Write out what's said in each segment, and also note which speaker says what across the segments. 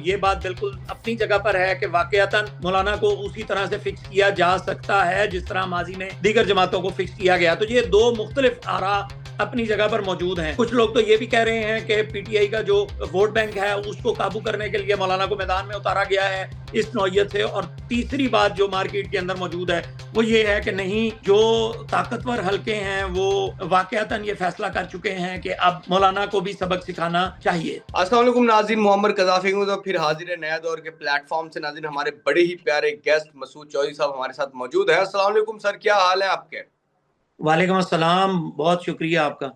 Speaker 1: یہ بات بالکل اپنی جگہ پر ہے کہ واقعتاً مولانا کو اسی طرح سے فکس کیا جا سکتا ہے جس طرح ماضی میں دیگر جماعتوں کو فکس کیا گیا. تو یہ دو مختلف آراء اپنی جگہ پر موجود ہیں. کچھ لوگ تو یہ بھی کہہ رہے ہیں کہ پی ٹی آئی کا جو ووٹ بینک ہے اس کو قابو کرنے کے لیے مولانا کو میدان میں اتارا گیا ہے اس نوعیت سے. اور تیسری بات جو مارکیٹ کے اندر موجود ہے وہ یہ ہے کہ نہیں، جو طاقتور حلقے ہیں وہ واقعتاً یہ فیصلہ کر چکے ہیں کہ اب مولانا کو بھی سبق سکھانا چاہیے.
Speaker 2: السلام علیکم ناظرین، محمد قذافی ہوں تو پھر حاضر ہے نیا دور کے پلیٹ فارم سے. ناظرین، ہمارے بڑے ہی پیارے گیسٹ مسعود چودھری صاحب ہمارے ساتھ موجود ہیں. السلام علیکم سر، کیا حال ہے آپ کے؟
Speaker 1: وعلیکم السلام، بہت شکریہ آپ کا.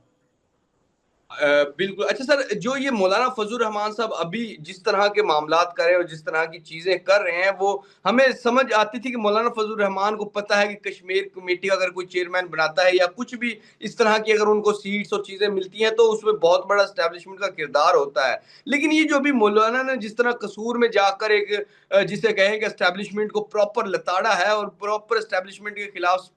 Speaker 2: بالکل. اچھا سر، جو یہ مولانا فضل الرحمان صاحب ابھی جس طرح کے معاملات کر رہے ہیں اور جس طرح کی چیزیں کر رہے ہیں، وہ ہمیں سمجھ آتی تھی کہ مولانا فضل الرحمان کو پتہ ہے کہ کشمیر کمیٹی کا اگر کوئی چیئرمین بناتا ہے یا کچھ بھی اس طرح کی اگر ان کو سیٹس اور چیزیں ملتی ہیں تو اس میں بہت بڑا اسٹیبلشمنٹ کا کردار ہوتا ہے. لیکن یہ جو ابھی مولانا نے جس طرح قصور میں جا کر ایک جسے کہیں کہ اسٹیبلشمنٹ کو پراپر لتاڑا ہے اور پراپر اسٹیبلشمنٹ کے خلاف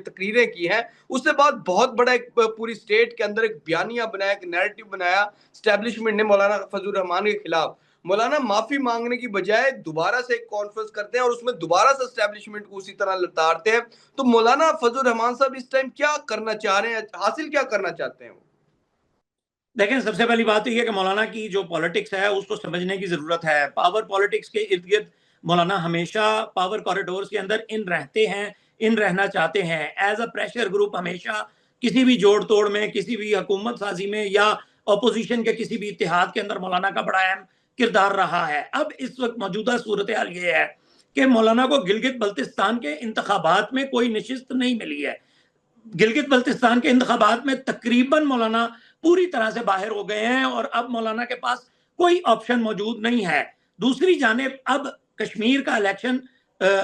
Speaker 2: تقریریں کی ہیں، اس کے بعد بہت بڑا ایک پوری اسٹیٹ کے اندر ایک بیانیہ بنایا، ایک نیریٹو بنایا اسٹیبلشمنٹ نے مولانا فضل الرحمان کے خلاف. مولانا معافی مانگنے کی بجائے دوبارہ سے ایک کانفرنس کرتے ہیں اور اس میں دوبارہ سے اسٹیبلشمنٹ کو اسی طرح لتاڑتے ہیں. تو مولانا فضل الرحمان صاحب اس ٹائم کیا کرنا چاہ رہے ہیں، حاصل کیا کرنا چاہتے ہیں؟
Speaker 1: دیکھیں، سب سے پہلی بات تو یہ کہ مولانا کی جو پالیٹکس ہے اس کو سمجھنے کی ضرورت ہے. پاور پالیٹکس کے ارد گرد مولانا ہمیشہ پاور کوریڈورز کے اندر ان رہتے ہیں، ان رہنا چاہتے ہیں. ایز اے پریشر گروپ ہمیشہ کسی بھی جوڑ توڑ میں، کسی بھی حکومت سازی میں یا اپوزیشن کے کسی بھی اتحاد کے اندر مولانا کا بڑا اہم کردار رہا ہے. اب اس وقت موجودہ صورتحال یہ ہے کہ مولانا کو گلگت بلتستان کے انتخابات میں کوئی نشست نہیں ملی ہے. گلگت بلتستان کے انتخابات میں تقریباً مولانا پوری طرح سے باہر ہو گئے ہیں اور اب مولانا کے پاس کوئی آپشن موجود نہیں ہے. دوسری جانب اب کشمیر کا الیکشن،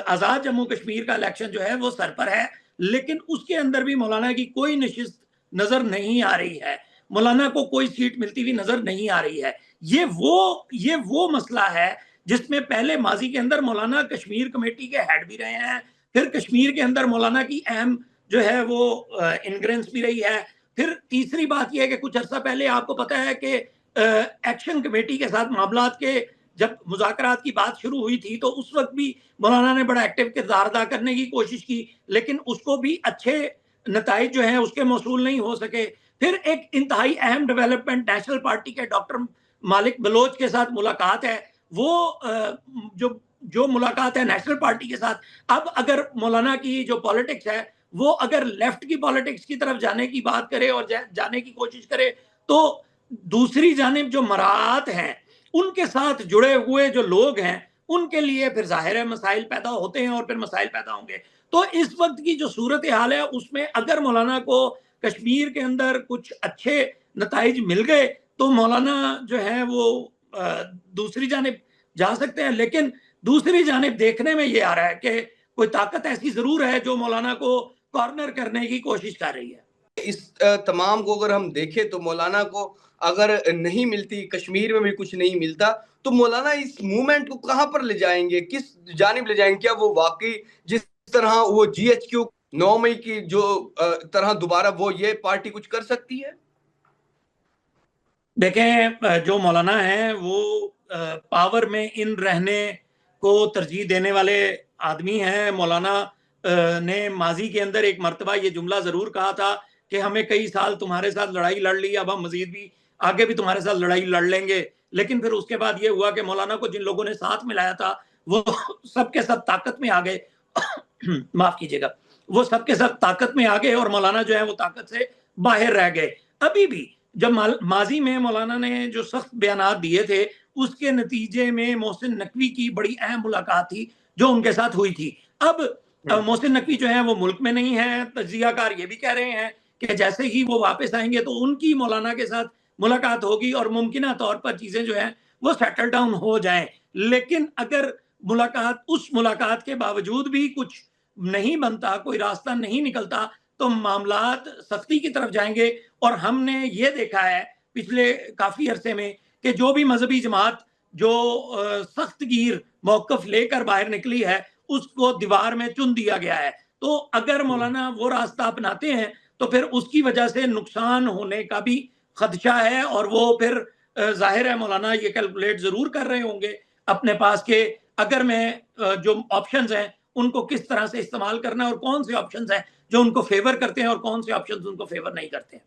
Speaker 1: آزاد جموں کشمیر کا الیکشن جو ہے وہ سر پر ہے، لیکن اس کے اندر بھی مولانا کی کوئی نشست نظر نہیں آ رہی ہے. مولانا کو کوئی سیٹ ملتی ہوئی نظر نہیں آ رہی ہے. یہ وہ مسئلہ ہے جس میں پہلے ماضی کے اندر مولانا کشمیر کمیٹی کے ہیڈ بھی رہے ہیں، پھر کشمیر کے اندر مولانا کی اہم جو ہے وہ انگرینس بھی رہی ہے. پھر تیسری بات یہ ہے کہ کچھ عرصہ پہلے آپ کو پتہ ہے کہ ایکشن کمیٹی کے ساتھ معاملات کے جب مذاکرات کی بات شروع ہوئی تھی تو اس وقت بھی مولانا نے بڑا ایکٹیو کردار ادا کرنے کی کوشش کی، لیکن اس کو بھی اچھے نتائج جو ہیں اس کے موصول نہیں ہو سکے. پھر ایک انتہائی اہم ڈیولپمنٹ نیشنل پارٹی کے ڈاکٹر مالک بلوچ کے ساتھ ملاقات ہے. وہ جو ملاقات ہے نیشنل پارٹی کے ساتھ، اب اگر مولانا کی جو پالیٹکس ہے وہ اگر لیفٹ کی پالیٹکس کی طرف جانے کی بات کرے اور جانے کی کوشش کرے تو دوسری جانب جو مراعات ہیں ان کے ساتھ جڑے ہوئے جو لوگ ہیں ان کے لیے پھر ظاہر ہے مسائل پیدا ہوتے ہیں اور پھر مسائل پیدا ہوں گے. تو اس وقت کی جو صورتحال ہے اس میں اگر مولانا کو کشمیر کے اندر کچھ اچھے نتائج مل گئے تو مولانا جو ہے وہ دوسری جانب جا سکتے ہیں. لیکن دوسری جانب دیکھنے میں یہ آ رہا ہے کہ کوئی طاقت ایسی ضرور ہے جو مولانا کو کارنر کرنے کی کوشش کر رہی ہے.
Speaker 2: اس تمام کو اگر ہم دیکھیں تو مولانا کو اگر نہیں ملتی، کشمیر میں بھی کچھ نہیں ملتا، تو مولانا اس موومنٹ کو کہاں پر لے جائیں گے، کس جانب لے جائیں گے؟ کیا وہ واقعی جس طرح وہ جی ایچ کیو 9 مئی کی جو طرح دوبارہ وہ یہ پارٹی کچھ کر سکتی ہے؟
Speaker 1: دیکھیں، جو مولانا ہیں وہ پاور میں ان رہنے کو ترجیح دینے والے آدمی ہیں. مولانا نے ماضی کے اندر ایک مرتبہ یہ جملہ ضرور کہا تھا کہ ہمیں کئی سال تمہارے ساتھ لڑائی لڑ لی، اب ہم مزید بھی آگے بھی تمہارے ساتھ لڑائی لڑ لیں گے. لیکن پھر اس کے بعد یہ ہوا کہ مولانا کو جن لوگوں نے ساتھ ملایا تھا وہ سب کے سب طاقت میں آ گئے معاف کیجیے گا، وہ سب کے سب طاقت میں آ گئے اور مولانا جو ہے وہ طاقت سے باہر رہ گئے. ابھی بھی جب ماضی میں مولانا نے جو سخت بیانات دیے تھے اس کے نتیجے میں محسن نقوی کی بڑی اہم ملاقات تھی جو ان کے ساتھ ہوئی تھی. اب محسن نقوی جو ہیں وہ ملک میں نہیں ہیں. تجزیہ کار یہ بھی کہہ رہے ہیں کہ جیسے ہی وہ واپس آئیں گے تو ان کی مولانا کے ساتھ ملاقات ہوگی اور ممکنہ طور پر چیزیں جو ہیں وہ سیٹل ڈاؤن ہو جائیں. لیکن اگر اس ملاقات کے باوجود بھی کچھ نہیں بنتا، کوئی راستہ نہیں نکلتا تو معاملات سختی کی طرف جائیں گے. اور ہم نے یہ دیکھا ہے پچھلے کافی عرصے میں کہ جو بھی مذہبی جماعت جو سخت گیر موقف لے کر باہر نکلی ہے اس کو دیوار میں چن دیا گیا ہے. تو اگر مولانا وہ راستہ اپناتے ہیں تو پھر اس کی وجہ سے نقصان ہونے کا بھی خدشہ ہے اور وہ پھر ظاہر ہے مولانا یہ کیلکولیٹ ضرور کر رہے ہوں گے اپنے پاس کہ اگر میں جو آپشنز ہیں ان کو کس طرح سے استعمال کرنا ہے اور کون سے آپشنز ہیں جو ان کو فیور کرتے ہیں اور کون سے آپشنز ان کو فیور نہیں کرتے ہیں.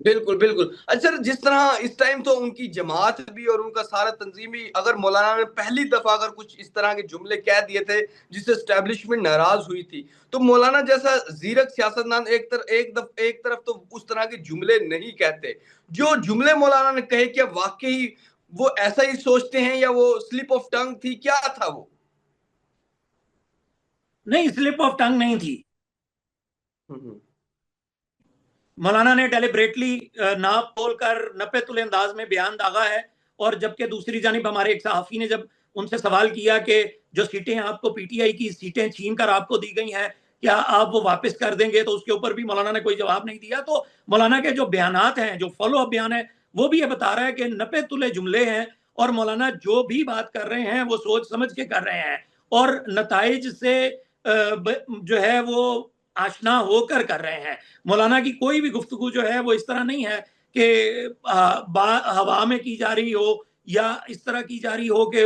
Speaker 2: بالکل بالکل. اچھا جس طرح اس ٹائم تو ان کی جماعت بھی اور ان کا سارا تنظیم بھی, اگر مولانا نے پہلی دفعہ اگر کچھ اس طرح کے جملے کہہ دیے تھے جس سے اسٹیبلشمنٹ ناراض ہوئی تھی, تو مولانا جیسا زیرک سیاستدان ایک طرف تو اس طرح کے جملے نہیں کہتے. جو جملے مولانا نے کہے کیا واقعی وہ ایسا ہی سوچتے ہیں یا وہ سلپ آف ٹنگ تھی, کیا تھا وہ؟
Speaker 1: نہیں, سلپ آف ٹنگ نہیں تھی. مولانا نے ڈیلیبریٹلی ناپ تول کر نپے تلے انداز میں بیان داغا ہے. اور جبکہ دوسری جانب ہمارے ایک صحافی نے جب ان سے سوال کیا کہ جو سیٹیں آپ کو پی ٹی آئی کی سیٹیں چھین کر آپ کو دی گئی ہیں کیا آپ وہ واپس کر دیں گے, تو اس کے اوپر بھی مولانا نے کوئی جواب نہیں دیا. تو مولانا کے جو بیانات ہیں, جو فالو اپ بیان ہے, وہ بھی یہ بتا رہا ہے کہ نپے تلے جملے ہیں اور مولانا جو بھی بات کر رہے ہیں وہ سوچ سمجھ کے کر رہے ہیں اور نتائج سے جو ہے وہ آشنا ہو کر رہے ہیں. مولانا کی کوئی بھی گفتگو جو ہے وہ اس طرح نہیں ہے کہ ہوا میں کی جا رہی ہو یا اس طرح کی جا رہی ہو کہ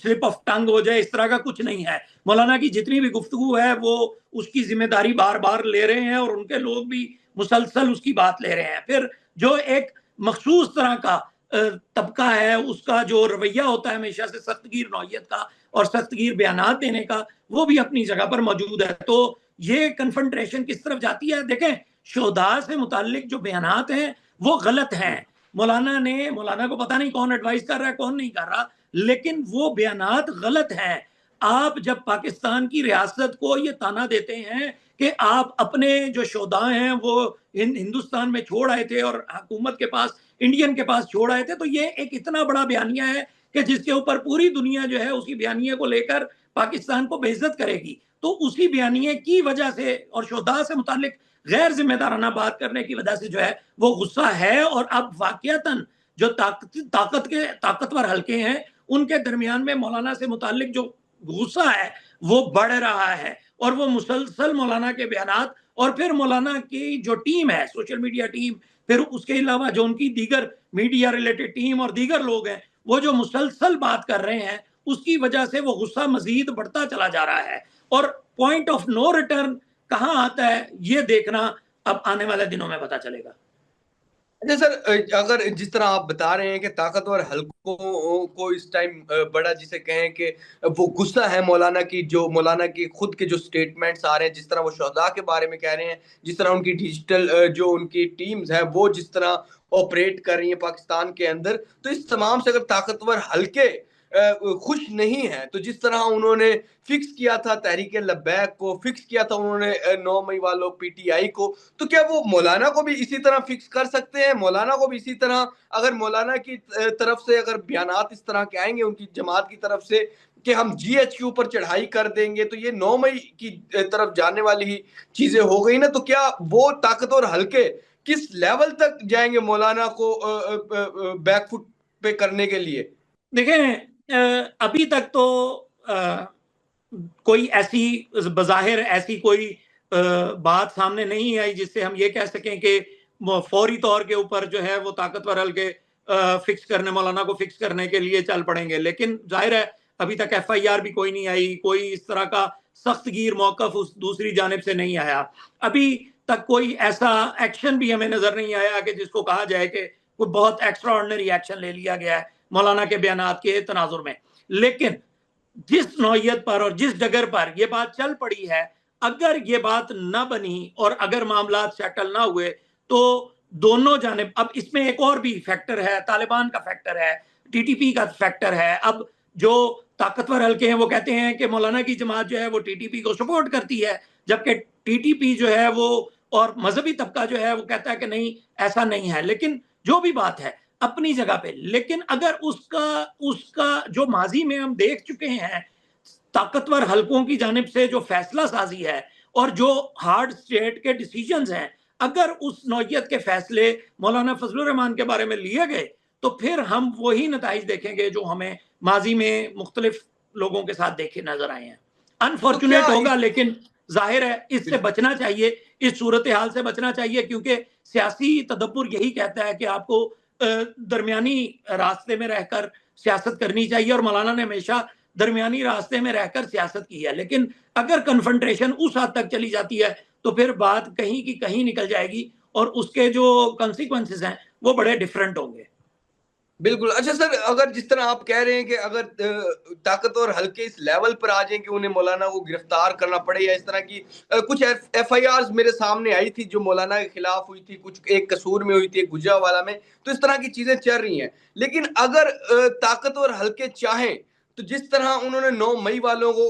Speaker 1: سلپ آف ٹنگ ہو جائے, اس طرح کا کچھ نہیں ہے. مولانا کی جتنی بھی گفتگو ہے وہ اس کی ذمہ داری بار بار لے رہے ہیں اور ان کے لوگ بھی مسلسل اس کی بات لے رہے ہیں. پھر جو ایک مخصوص طرح کا طبقہ ہے اس کا جو رویہ ہوتا ہے ہمیشہ سے سخت گیر نوعیت کا اور سخت گیر بیانات دینے کا, وہ بھی اپنی جگہ پر موجود ہے. تو یہ کنفنٹریشن کس طرف جاتی ہے؟ دیکھیں, شہداء سے متعلق جو بیانات ہیں وہ غلط ہیں. مولانا کو پتہ نہیں کون ایڈوائز کر رہا ہے کون نہیں کر رہا, لیکن وہ بیانات غلط ہیں. آپ جب پاکستان کی ریاست کو یہ تانا دیتے ہیں کہ آپ اپنے جو شہداء ہیں وہ ہندوستان میں چھوڑ آئے تھے اور حکومت کے پاس, انڈین کے پاس چھوڑ آئے تھے, تو یہ ایک اتنا بڑا بیانیہ ہے کہ جس کے اوپر پوری دنیا جو ہے اسی بیانیے کو لے کر پاکستان کو بے عزت کرے گی. تو اسی بیانیے کی وجہ سے اور شہداء سے متعلق غیر ذمہ دارانہ بات کرنے کی وجہ سے جو ہے وہ غصہ ہے. اور اب واقعتاً جو طاقتور حلقے ہیں ان کے درمیان میں مولانا سے متعلق جو غصہ ہے وہ بڑھ رہا ہے اور وہ مسلسل مولانا کے بیانات اور پھر مولانا کی جو ٹیم ہے, سوشل میڈیا ٹیم, پھر اس کے علاوہ جو ان کی دیگر میڈیا ریلیٹڈ ٹیم اور دیگر لوگ ہیں, وہ جو مسلسل بات کر رہے ہیں اس کی وجہ سے وہ غصہ مزید بڑھتا چلا جا رہا ہے. اور پوائنٹ آف نو ریٹرن کہاں آتا ہے یہ دیکھنا اب آنے والے دنوں میں پتا چلے گا.
Speaker 2: اچھا سر, اگر جس طرح آپ بتا رہے ہیں کہ طاقتور حلقوں کو اس ٹائم بڑا جسے کہیں کہ وہ غصہ ہے مولانا کی, جو مولانا کی خود کے جو سٹیٹمنٹس آ رہے ہیں, جس طرح وہ شہداء کے بارے میں کہہ رہے ہیں, جس طرح ان کی ڈیجیٹل جو ان کی ٹیمز ہیں وہ جس طرح آپریٹ کر رہی ہیں پاکستان کے اندر, تو اس تمام سے اگر طاقتور حلقے خوش نہیں ہیں, تو جس طرح انہوں نے فکس کیا تھا تحریک لبیک کو, فکس کیا تھا انہوں نے 9 مئی والوں پی ٹی آئی کو, تو کیا وہ مولانا کو بھی اسی طرح فکس کر سکتے ہیں؟ مولانا کو بھی اسی طرح اگر مولانا کی طرف سے اگر بیانات اس طرح کے آئیں گے ان کی جماعت کی طرف سے کہ ہم جی ایچ کیو پر چڑھائی کر دیں گے, تو یہ 9 مئی کی طرف جانے والی ہی چیزیں ہو گئی نا, تو کیا وہ طاقتور حلقے کس لیول تک جائیں گے مولانا کو بیک فٹ پہ کرنے کے لیے؟
Speaker 1: دیکھیں, ابھی تک تو کوئی ایسی بظاہر ایسی کوئی بات سامنے نہیں آئی جس سے ہم یہ کہہ سکیں کہ فوری طور کے اوپر جو ہے وہ طاقتور حلقے فکس کرنے, مولانا کو فکس کرنے کے لیے چل پڑیں گے. لیکن ظاہر ہے ابھی تک ایف آئی آر بھی کوئی نہیں آئی, کوئی اس طرح کا سخت گیر موقف اس دوسری جانب سے نہیں آیا. ابھی تک کوئی ایسا ایکشن بھی ہمیں نظر نہیں آیا کہ جس کو کہا جائے کہ کوئی بہت ایکسٹرا آرڈنری ایکشن لے لیا گیا ہے مولانا کے بیانات کے تناظر میں. لیکن جس نوعیت پر اور جس ڈگر پر یہ بات چل پڑی ہے, اگر یہ بات نہ بنی اور اگر معاملات سیٹل نہ ہوئے تو دونوں جانب, اب اس میں ایک اور بھی فیکٹر ہے, طالبان کا فیکٹر ہے, ٹی ٹی پی کا فیکٹر ہے. اب جو طاقتور حلقے ہیں وہ کہتے ہیں کہ مولانا کی جماعت جو ہے وہ ٹی ٹی پی کو سپورٹ کرتی ہے, جبکہ ٹی ٹی پی جو ہے وہ اور مذہبی طبقہ جو ہے وہ کہتا ہے کہ نہیں ایسا نہیں ہے. لیکن جو بھی بات ہے اپنی جگہ پہ, لیکن اگر اس کا جو ماضی میں ہم دیکھ چکے ہیں طاقتور حلقوں کی جانب سے جو فیصلہ سازی ہے اور جو ہارڈ اسٹیٹ کے ڈیسیجنز ہیں, اگر اس نوعیت کے فیصلے مولانا فضل الرحمان کے بارے میں لیے گئے تو پھر ہم وہی نتائج دیکھیں گے جو ہمیں ماضی میں مختلف لوگوں کے ساتھ دیکھے نظر آئے ہیں. انفارچونیٹ ہوگا, لیکن ظاہر ہے اس سے بچنا چاہیے, اس صورتحال سے بچنا چاہیے, کیونکہ سیاسی تدبر یہی کہتا ہے کہ آپ کو درمیانی راستے میں رہ کر سیاست کرنی چاہیے اور مولانا نے ہمیشہ درمیانی راستے میں رہ کر سیاست کی ہے. لیکن اگر کنفرنٹریشن اس حد تک چلی جاتی ہے تو پھر بات کہیں کی کہیں نکل جائے گی اور اس کے جو کنسیکوینسز ہیں وہ بڑے ڈیفرنٹ ہوں گے.
Speaker 2: بالکل. اچھا سر، اگر جس طرح آپ کہہ رہے ہیں کہ اگر طاقتور حلقے اس لیول پر آ جائیں کہ انہیں مولانا کو گرفتار کرنا پڑے، یا اس طرح کی کچھ ایف آئی آرز میرے سامنے آئی تھی جو مولانا کے خلاف ہوئی تھی، کچھ ایک قصور میں ہوئی تھی، ایک گجرانوالہ میں، تو اس طرح کی چیزیں چل رہی ہیں. لیکن اگر طاقتور حلقے چاہیں تو جس طرح انہوں نے 9 مئی والوں کو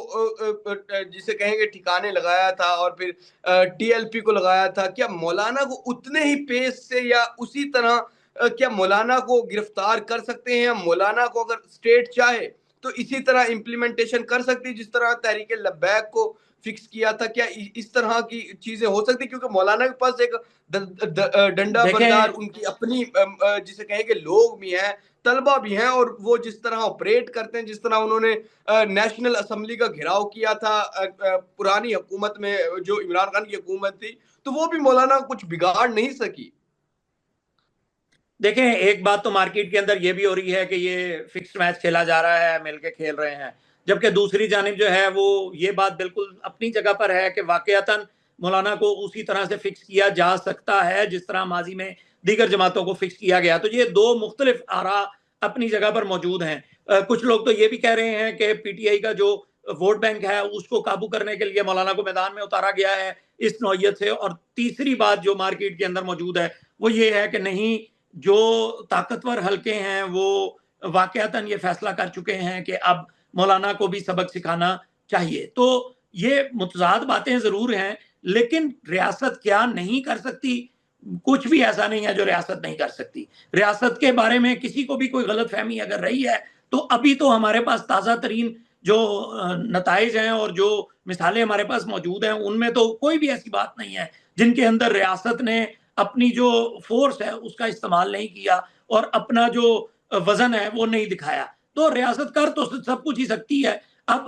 Speaker 2: جسے کہیں گے ٹھکانے لگایا تھا اور پھر ٹی ایل پی کو لگایا تھا، کیا مولانا کو اتنے ہی پیس سے یا اسی طرح کیا مولانا کو گرفتار کر سکتے ہیں؟ مولانا کو اگر اسٹیٹ چاہے تو اسی طرح امپلیمنٹیشن کر سکتی جس طرح تحریک لبیک کو فکس کیا تھا؟ کیا اس طرح کی چیزیں ہو سکتی؟ کیونکہ مولانا کے پاس ایک ڈنڈا بردار ان کی اپنی جسے کہیں کہ لوگ بھی ہیں، طلبہ بھی ہیں، اور وہ جس طرح آپریٹ کرتے ہیں، جس طرح انہوں نے نیشنل اسمبلی کا گھیراؤ کیا تھا پرانی حکومت میں جو عمران خان کی حکومت تھی، تو وہ بھی مولانا کچھ بگاڑ نہیں سکی.
Speaker 1: دیکھیں، ایک بات تو مارکیٹ کے اندر یہ بھی ہو رہی ہے کہ یہ فکسڈ میچ کھیلا جا رہا ہے، مل کے کھیل رہے ہیں، جبکہ دوسری جانب جو ہے وہ یہ بات بالکل اپنی جگہ پر ہے کہ واقعتاً مولانا کو اسی طرح سے فکس کیا جا سکتا ہے جس طرح ماضی میں دیگر جماعتوں کو فکس کیا گیا. تو یہ دو مختلف آراء اپنی جگہ پر موجود ہیں. کچھ لوگ تو یہ بھی کہہ رہے ہیں کہ پی ٹی آئی کا جو ووٹ بینک ہے اس کو قابو کرنے کے لیے مولانا کو میدان میں اتارا گیا ہے اس نوعیت سے. اور تیسری بات جو مارکیٹ کے اندر موجود ہے وہ یہ ہے کہ نہیں، جو طاقتور حلقے ہیں وہ واقعتاً یہ فیصلہ کر چکے ہیں کہ اب مولانا کو بھی سبق سکھانا چاہیے. تو یہ متضاد باتیں ضرور ہیں، لیکن ریاست کیا نہیں کر سکتی؟ کچھ بھی ایسا نہیں ہے جو ریاست نہیں کر سکتی. ریاست کے بارے میں کسی کو بھی کوئی غلط فہمی اگر رہی ہے تو ابھی تو ہمارے پاس تازہ ترین جو نتائج ہیں اور جو مثالیں ہمارے پاس موجود ہیں ان میں تو کوئی بھی ایسی بات نہیں ہے جن کے اندر ریاست نے اپنی جو فورس ہے اس کا استعمال نہیں کیا اور اپنا جو وزن ہے وہ نہیں دکھایا. تو ریاست کر تو سب کچھ ہی سکتی ہے. اب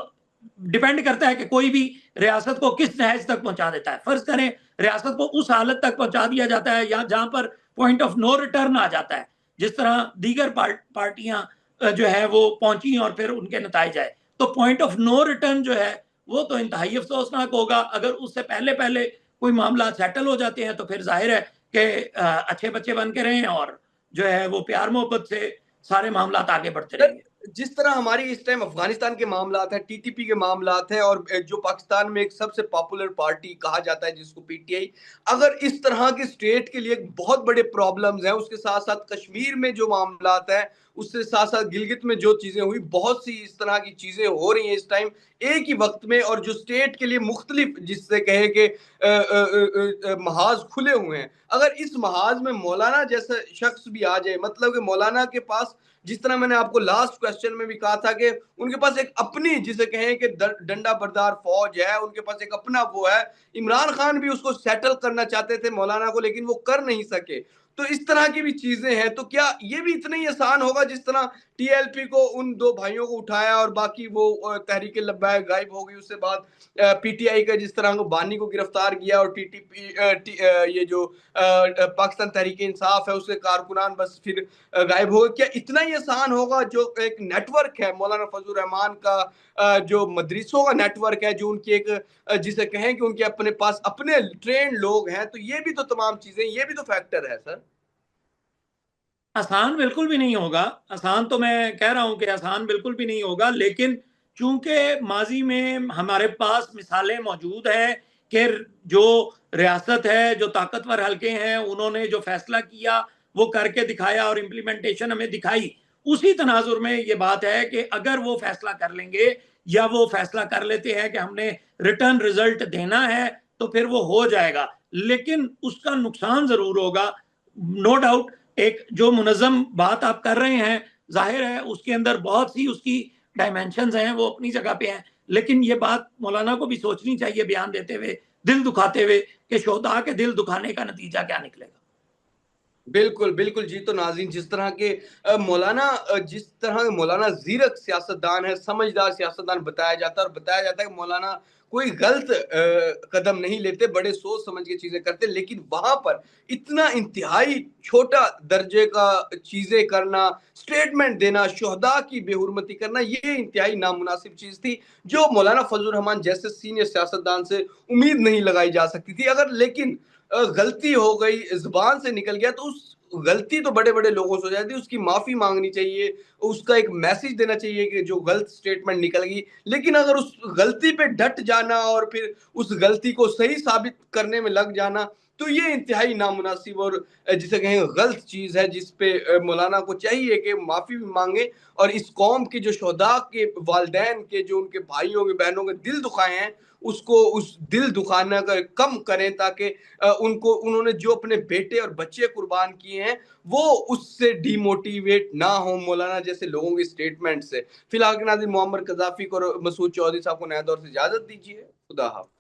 Speaker 1: ڈیپینڈ کرتا ہے کہ کوئی بھی ریاست کو کس نہج تک پہنچا دیتا ہے. فرض کریں ریاست کو اس حالت تک پہنچا دیا جاتا ہے یا جہاں پر پوائنٹ آف نو ریٹرن آ جاتا ہے، جس طرح دیگر پارٹیاں جو ہے وہ پہنچی اور پھر ان کے نتائج آئے، تو پوائنٹ آف نو ریٹرن جو ہے وہ تو انتہائی افسوسناک ہوگا. اگر اس سے پہلے کوئی معاملات سیٹل ہو جاتے ہیں تو پھر ظاہر ہے کہ اچھے بچے بن کے رہیں اور جو ہے وہ پیار محبت سے سارے معاملات آگے بڑھتے رہیں گے.
Speaker 2: جس طرح ہماری اس ٹائم افغانستان کے معاملات ہیں، ٹی ٹی پی کے معاملات ہیں، اور جو پاکستان میں ایک سب سے پاپولر پارٹی کہا جاتا ہے جس کو پی ٹی آئی، اگر اس طرح کے اسٹیٹ کے لیے بہت بڑے پرابلمز ہیں، اس کے ساتھ ساتھ کشمیر میں جو معاملات ہیں، اس سے ساتھ ساتھ گلگت میں جو چیزیں ہوئی، بہت سی اس طرح کی چیزیں ہو رہی ہیں اس ٹائم ایک ہی وقت میں، اور جو اسٹیٹ کے لیے مختلف جس سے کہے کہ محاذ کھلے ہوئے ہیں. اگر اس محاذ میں مولانا جیسا شخص بھی آ جائے، مطلب کہ مولانا کے پاس، جس طرح میں نے آپ کو لاسٹ کوسچن میں بھی کہا تھا کہ ان کے پاس ایک اپنی جسے کہیں کہ ڈنڈا بردار فوج ہے، ان کے پاس ایک اپنا وہ ہے. عمران خان بھی اس کو سیٹل کرنا چاہتے تھے مولانا کو، لیکن وہ کر نہیں سکے. تو اس طرح کی بھی چیزیں ہیں. تو کیا یہ بھی اتنا ہی آسان ہوگا جس طرح ٹی ایل پی کو ان 2 بھائیوں کو اٹھایا اور باقی وہ تحریک لبیک غائب ہو گئی، اس سے بعد پی ٹی آئی کا جس طرح بانی کو گرفتار کیا اور ٹی ٹی پی یہ جو پاکستان تحریک انصاف ہے اس کے کارکنان بس پھر غائب ہو گئے؟ کیا اتنا ہی آسان ہوگا جو ایک نیٹ ورک ہے مولانا فضل الرحمان کا، جو مدرسوں کا نیٹ ورک ہے، جو ان کی ایک جسے کہیں کہ ان کے اپنے پاس اپنے ٹرینڈ لوگ ہیں، تو یہ بھی تو تمام چیزیں، یہ بھی تو فیکٹر ہے سر.
Speaker 1: آسان بالکل بھی نہیں ہوگا. آسان تو میں کہہ رہا ہوں کہ آسان بالکل بھی نہیں ہوگا، لیکن چونکہ ماضی میں ہمارے پاس مثالیں موجود ہیں کہ جو ریاست ہے، جو طاقتور حلقے ہیں، انہوں نے جو فیصلہ کیا وہ کر کے دکھایا اور امپلیمنٹیشن ہمیں دکھائی. اسی تناظر میں یہ بات ہے کہ اگر وہ فیصلہ کر لیں گے یا وہ فیصلہ کر لیتے ہیں کہ ہم نے ریٹرن ریزلٹ دینا ہے تو پھر وہ ہو جائے گا، لیکن اس کا نقصان ضرور ہوگا. نو ڈاؤٹ ایک جو منظم بات آپ کر رہے ہیں، ظاہر ہے اس کے اندر بہت سی اس کی ڈائمینشنز ہیں، وہ اپنی جگہ پہ ہیں، لیکن یہ بات مولانا کو بھی سوچنی چاہیے بیان دیتے ہوئے، دل دکھاتے ہوئے، کہ شہداء کے دل دکھانے کا نتیجہ کیا نکلے گا.
Speaker 2: بالکل بالکل جی. تو ناظرین جس طرح کے مولانا زیرک سیاستدان ہے، سمجھدار سیاستدان بتایا جاتا ہے، اور بتایا جاتا ہے کہ مولانا کوئی غلط قدم نہیں لیتے، بڑے سوچ سمجھ کے چیزیں کرتے، لیکن وہاں پر اتنا انتہائی چھوٹا درجے کا چیزیں کرنا، سٹیٹمنٹ دینا، شہداء کی بے حرمتی کرنا، یہ انتہائی نامناسب چیز تھی جو مولانا فضل الرحمان جیسے سینئر سیاستدان سے امید نہیں لگائی جا سکتی تھی. اگر لیکن غلطی ہو گئی، زبان سے نکل گیا، تو اس غلطی تو بڑے بڑے لوگوں سے ہو جاتی ہے، اس کی معافی مانگنی چاہیے، اس کا ایک میسج دینا چاہیے کہ جو غلط سٹیٹمنٹ نکل گئی. لیکن اگر اس غلطی پہ ڈٹ جانا اور پھر اس غلطی کو صحیح ثابت کرنے میں لگ جانا، تو یہ انتہائی نامناسب اور جسے کہیں غلط چیز ہے، جس پہ مولانا کو چاہیے کہ معافی بھی مانگے، اور اس قوم کے جو شہداء کے والدین کے، جو ان کے بھائیوں کے بہنوں کے دل دکھائے ہیں، اس کو اس دل دکھانا کا کم کریں، تاکہ انہوں نے جو اپنے بیٹے اور بچے قربان کیے ہیں وہ اس سے ڈی موٹیویٹ نہ ہوں مولانا جیسے لوگوں کے سٹیٹمنٹ سے. فی الحال کے ناظرین، معمر قذافی کو اور مسعود چودھری صاحب کو نیا دور سے اجازت دیجیے. خدا حافظ.